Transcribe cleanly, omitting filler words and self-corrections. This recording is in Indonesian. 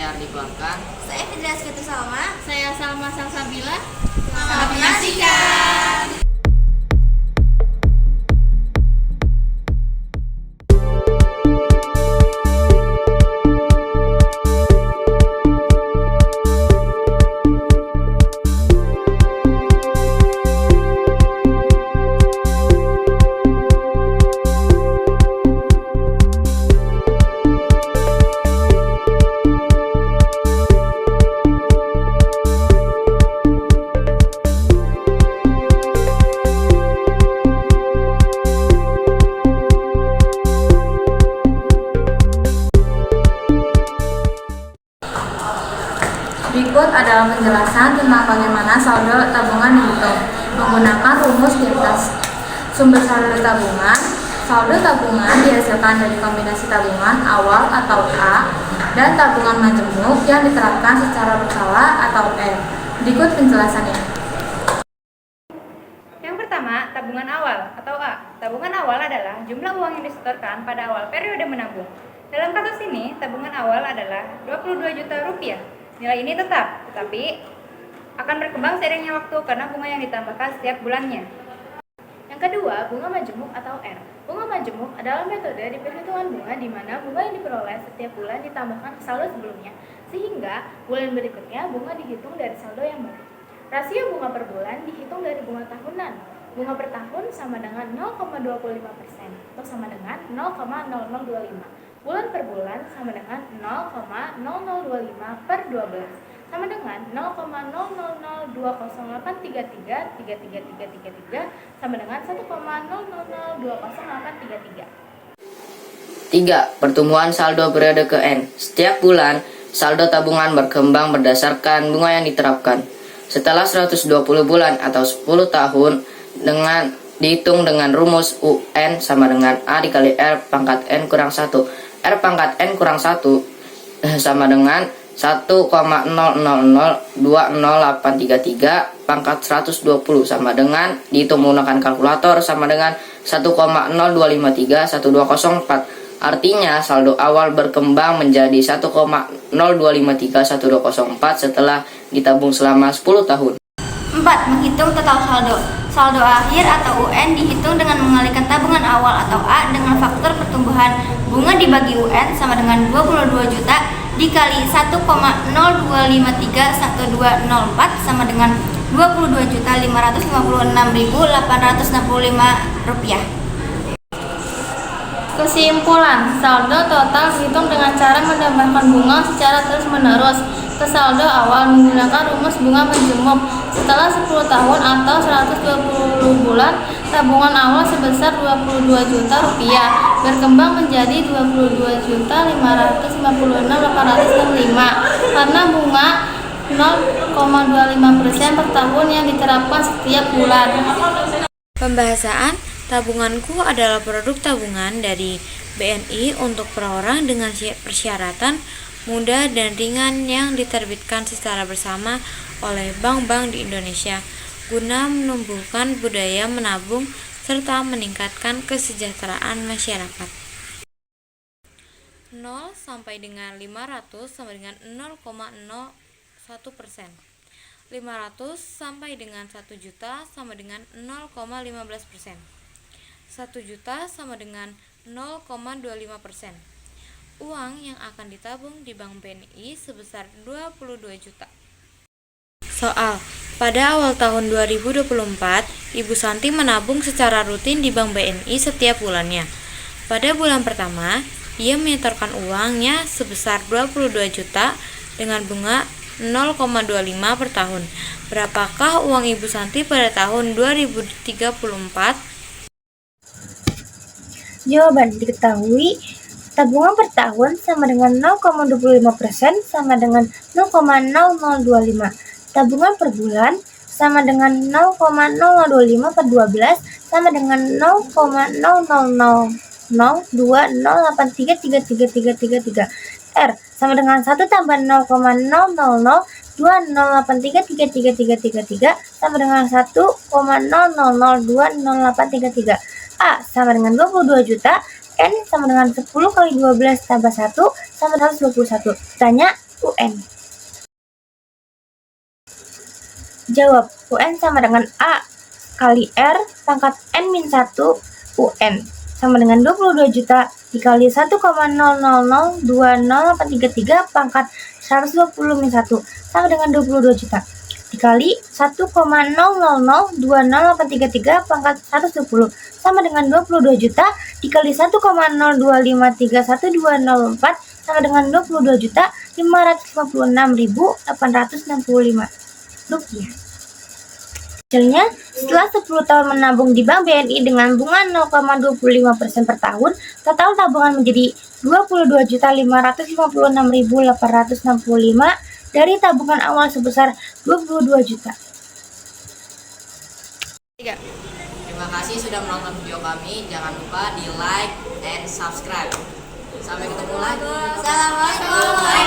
Saya Ardi Keluarkan. Saya Fitria Skutu Salma. Saya Salma Salsabila. Selamat menyaksikan. Berikut adalah penjelasan tentang bagaimana saldo tabungan dihitung menggunakan rumus di atas. Sumber saldo tabungan. Saldo tabungan dihasilkan dari kombinasi tabungan awal atau A dan tabungan majemuk yang diterapkan secara berkala atau R. Berikut penjelasannya. Yang pertama, tabungan awal atau A. Tabungan awal adalah jumlah uang yang disetorkan pada awal periode menabung. Dalam kasus ini, tabungan awal adalah 22 juta rupiah. Nilai ini tetap, tetapi akan berkembang seiringnya waktu karena bunga yang ditambahkan setiap bulannya. Yang kedua, bunga majemuk atau R. Bunga majemuk adalah metode di perhitungan bunga di mana bunga yang diperoleh setiap bulan ditambahkan ke saldo sebelumnya, sehingga bulan berikutnya bunga dihitung dari saldo yang baru. Rasio bunga per bulan dihitung dari bunga tahunan. Bunga per tahun sama dengan 0,25% atau sama dengan 0,0025. Bulan per bulan sama dengan 0,0025 per 12 sama dengan 0,002083333333 sama dengan 1,00200833. 3. Pertumbuhan saldo periode ke N. Setiap bulan, saldo tabungan berkembang berdasarkan bunga yang diterapkan. Setelah 120 bulan atau 10 tahun dengan dihitung dengan rumus UN sama dengan A dikali R pangkat N kurang 1. R pangkat N kurang 1 sama dengan 1,00020833 pangkat 120 sama dengan dihitung menggunakan kalkulator sama dengan 1,02531204. Artinya saldo awal berkembang menjadi 1,02531204 setelah ditabung selama 10 tahun. 4. Menghitung total saldo. Saldo akhir atau UN dihitung dengan mengalihkan tabungan awal atau A dengan faktor pertumbuhan bunga dibagi UN sama dengan 22 juta dikali 1,02531204 sama dengan 22.556.865 rupiah. Kesimpulan, saldo total dihitung dengan cara menambahkan bunga secara terus-menerus ke saldo awal menggunakan rumus bunga majemuk. Setelah 10 tahun atau 120 bulan, tabungan awal sebesar 22 juta rupiah berkembang menjadi 22.556.865 karena bunga 0,25% per tahun yang diterapkan setiap bulan. Pembahasan tabunganku adalah produk tabungan dari BNI untuk perorangan dengan persyaratan mudah dan ringan yang diterbitkan secara bersama oleh bank-bank di Indonesia guna menumbuhkan budaya menabung serta meningkatkan kesejahteraan masyarakat. 0 sampai dengan 500 sama dengan 0,01%. 500 sampai dengan 1 juta sama dengan 0,15%. 1 juta sama dengan 0,25%. Uang yang akan ditabung di Bank BNI sebesar 22 juta. Soal, pada awal tahun 2024, Ibu Santi menabung secara rutin di Bank BNI setiap bulannya. Pada bulan pertama, ia menyetorkan uangnya sebesar 22 juta dengan bunga 0,25 per tahun. Berapakah uang Ibu Santi pada tahun 2034? Jawaban diketahui, tabungan per tahun sama dengan 0,25% sama dengan 0,0025. Tabungan per bulan sama dengan 0,0025 per 12 sama dengan 0,000208333333. R sama dengan 1 tambah 0,00020833333 sama dengan 1,000200833. A sama dengan 22 juta. N sama dengan 10 kali 12 tambah 1 sama dengan 121. Tanya, UN. Jawab, UN sama dengan A kali R pangkat N-1 UN sama dengan 22 juta dikali 1,00020833 pangkat 120 min 1 sama dengan 22 juta dikali 1,00020833 pangkat 110 sama dengan 22 juta dikali 1,02531204 sama dengan 22 juta 556.865 rupiah. Hasilnya, setelah 10 tahun menabung di Bank BNI dengan bunga 0,25% per tahun, total tabungan menjadi 22.556.865 dari tabungan awal sebesar 22 juta. Terima kasih sudah menonton video kami. Jangan lupa di like and subscribe. Sampai ketemu lagi. Assalamualaikum.